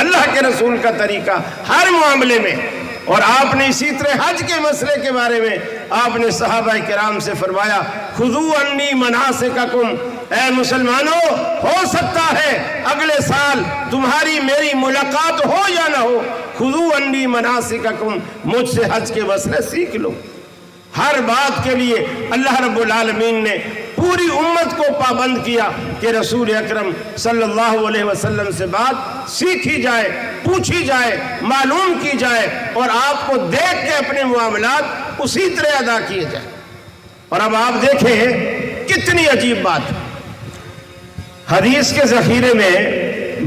اللہ کے رسول کا طریقہ ہر معاملے میں. اور آپ نے اسی طرح حج کے مسئلے کے بارے میں آپ نے صحابہ کرام سے فرمایا خذوا عنی مناسککم، اے مسلمانوں ہو سکتا ہے اگلے سال تمہاری میری ملاقات ہو یا نہ ہو، خذوا عنی مناسککم، مجھ سے حج کے مسئلے سیکھ لو. ہر بات کے لیے اللہ رب العالمین نے پوری امت کو پابند کیا کہ رسول اکرم صلی اللہ علیہ وسلم سے بات سیکھی جائے، پوچھی جائے، معلوم کی جائے، اور آپ کو دیکھ کے اپنے معاملات اسی طرح ادا کیے جائیں. اور اب آپ دیکھیں کتنی عجیب بات. حدیث کے ذخیرے میں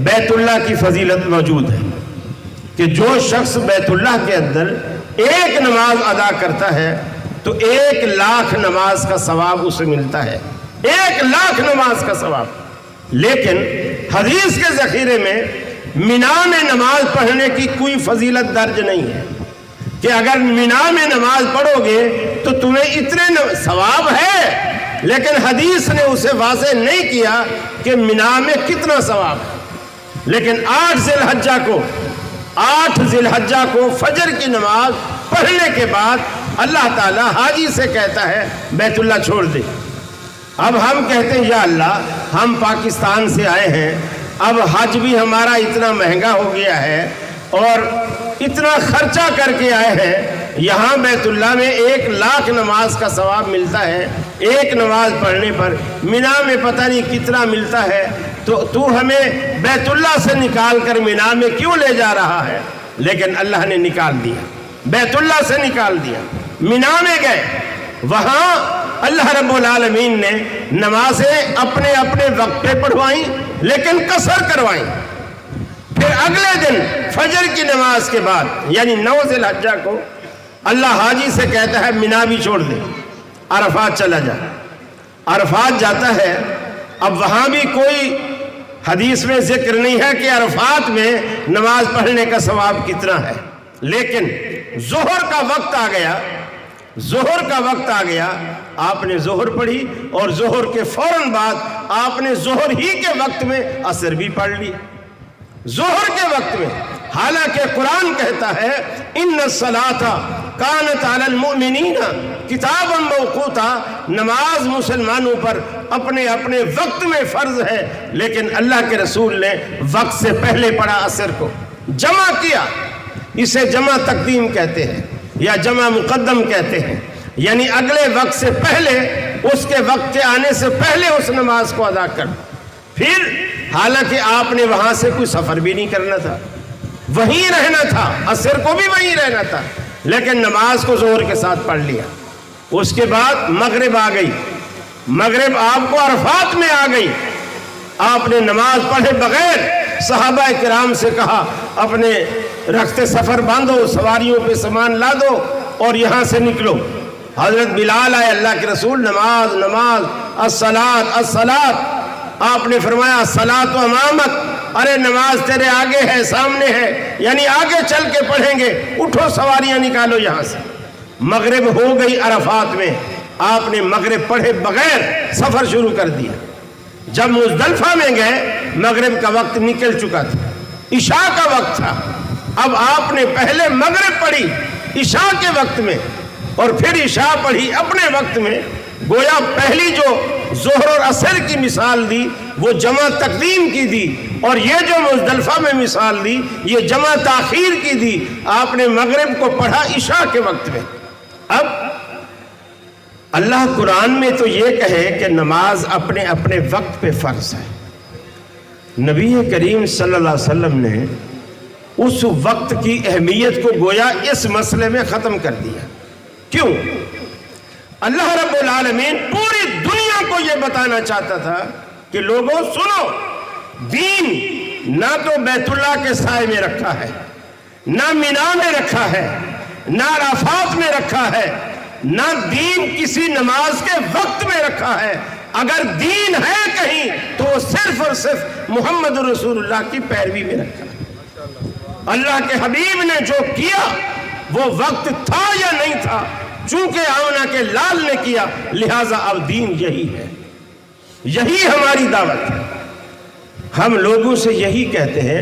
بیت اللہ کی فضیلت موجود ہے کہ جو شخص بیت اللہ کے اندر ایک نماز ادا کرتا ہے تو 1,00,000 نماز کا ثواب اسے ملتا ہے، 1,00,000 نماز کا ثواب. لیکن حدیث کے ذخیرے میں مینا میں نماز پڑھنے کی کوئی فضیلت درج نہیں ہے کہ اگر مینا میں نماز پڑھو گے تو تمہیں اتنے ثواب ہے، لیکن حدیث نے اسے واضح نہیں کیا کہ مینا میں کتنا ثواب ہے. لیکن 8 ذی الحجہ کو فجر کی نماز پڑھنے کے بعد اللہ تعالیٰ حاجی سے کہتا ہے بیت اللہ چھوڑ دے. اب ہم کہتے ہیں یا اللہ ہم پاکستان سے آئے ہیں، اب حج بھی ہمارا اتنا مہنگا ہو گیا ہے اور اتنا خرچہ کر کے آئے ہیں، یہاں بیت اللہ میں 1,00,000 نماز کا ثواب ملتا ہے، ایک نماز پڑھنے پر مینا میں پتہ نہیں کتنا ملتا ہے، تو ہمیں بیت اللہ سے نکال کر مینا میں کیوں لے جا رہا ہے؟ لیکن اللہ نے نکال دیا، بیت اللہ سے نکال دیا. مینا میں گئے، وہاں اللہ رب العالمین نے نمازیں اپنے اپنے وقت پہ پڑھوائیں لیکن قصر کروائیں. پھر اگلے دن فجر کی نماز کے بعد یعنی 9 ذی الحجہ کو اللہ حاجی سے کہتا ہے مینا بھی چھوڑ دے، عرفات چلا جا. عرفات جاتا ہے. اب وہاں بھی کوئی حدیث میں ذکر نہیں ہے کہ عرفات میں نماز پڑھنے کا ثواب کتنا ہے، لیکن ظہر کا وقت آ گیا، آپ نے ظہر پڑھی اور ظہر کے فوراً بعد آپ نے ظہر ہی کے وقت میں عصر بھی پڑھ لی. ظہر کے وقت میں، حالانکہ قرآن کہتا ہے ان الصلاۃ کانت علی المؤمنین کتابا موقوتا، نماز مسلمانوں پر اپنے اپنے وقت میں فرض ہے، لیکن اللہ کے رسول نے وقت سے پہلے پڑھا، عصر کو جمع کیا. اسے جمع تقدیم کہتے ہیں یا جمع مقدم کہتے ہیں، یعنی اگلے وقت سے پہلے، اس کے وقت کے آنے سے پہلے اس نماز کو ادا کر. پھر حالانکہ آپ نے وہاں سے کوئی سفر بھی نہیں کرنا تھا، وہیں رہنا تھا، عصر کو بھی وہیں رہنا تھا، لیکن نماز کو ظہر کے ساتھ پڑھ لیا. اس کے بعد مغرب آ گئی، مغرب آپ کو عرفات میں آ گئی. آپ نے نماز پڑھے بغیر صحابہ کرام سے کہا اپنے رخت سفر باندھو، سواریوں پہ سامان لا دو اور یہاں سے نکلو. حضرت بلال آئے، اللہ کے رسول نماز نماز، الصلاۃ الصلاۃ. آپ نے فرمایا الصلاۃ امامک، ارے نماز تیرے آگے ہے، سامنے ہے، یعنی آگے چل کے پڑھیں گے، اٹھو سواریاں نکالو یہاں سے. مغرب ہو گئی عرفات میں، آپ نے مغرب پڑھے بغیر سفر شروع کر دیا. جب مزدلفہ میں گئے مغرب کا وقت نکل چکا تھا، عشاء کا وقت تھا. اب آپ نے پہلے مغرب پڑھی عشاء کے وقت میں اور پھر عشاء پڑھی اپنے وقت میں. گویا پہلی جو ظہر اور عصر کی مثال دی وہ جمع تقدیم کی دی، اور یہ جو مزدلفہ میں مثال دی یہ جمع تاخیر کی دی. آپ نے مغرب کو پڑھا عشاء کے وقت میں. اب اللہ قرآن میں تو یہ کہے کہ نماز اپنے اپنے وقت پہ فرض ہے، نبی کریم صلی اللہ علیہ وسلم نے اس وقت کی اہمیت کو گویا اس مسئلے میں ختم کر دیا. کیوں؟ اللہ رب العالمین پوری دنیا کو یہ بتانا چاہتا تھا کہ لوگوں سنو، دین نہ تو بیت اللہ کے سائے میں رکھا ہے، نہ مینا میں رکھا ہے، نہ عرفات میں رکھا ہے، نہ دین کسی نماز کے وقت میں رکھا ہے. اگر دین ہے کہیں تو وہ صرف اور صرف محمد رسول اللہ کی پیروی میں رکھا ہے. اللہ کے حبیب نے جو کیا وہ وقت تھا یا نہیں تھا، چونکہ آمنہ کے لال نے کیا، لہٰذا اب دین یہی ہے، یہی ہماری دعوت ہے. ہم لوگوں سے یہی کہتے ہیں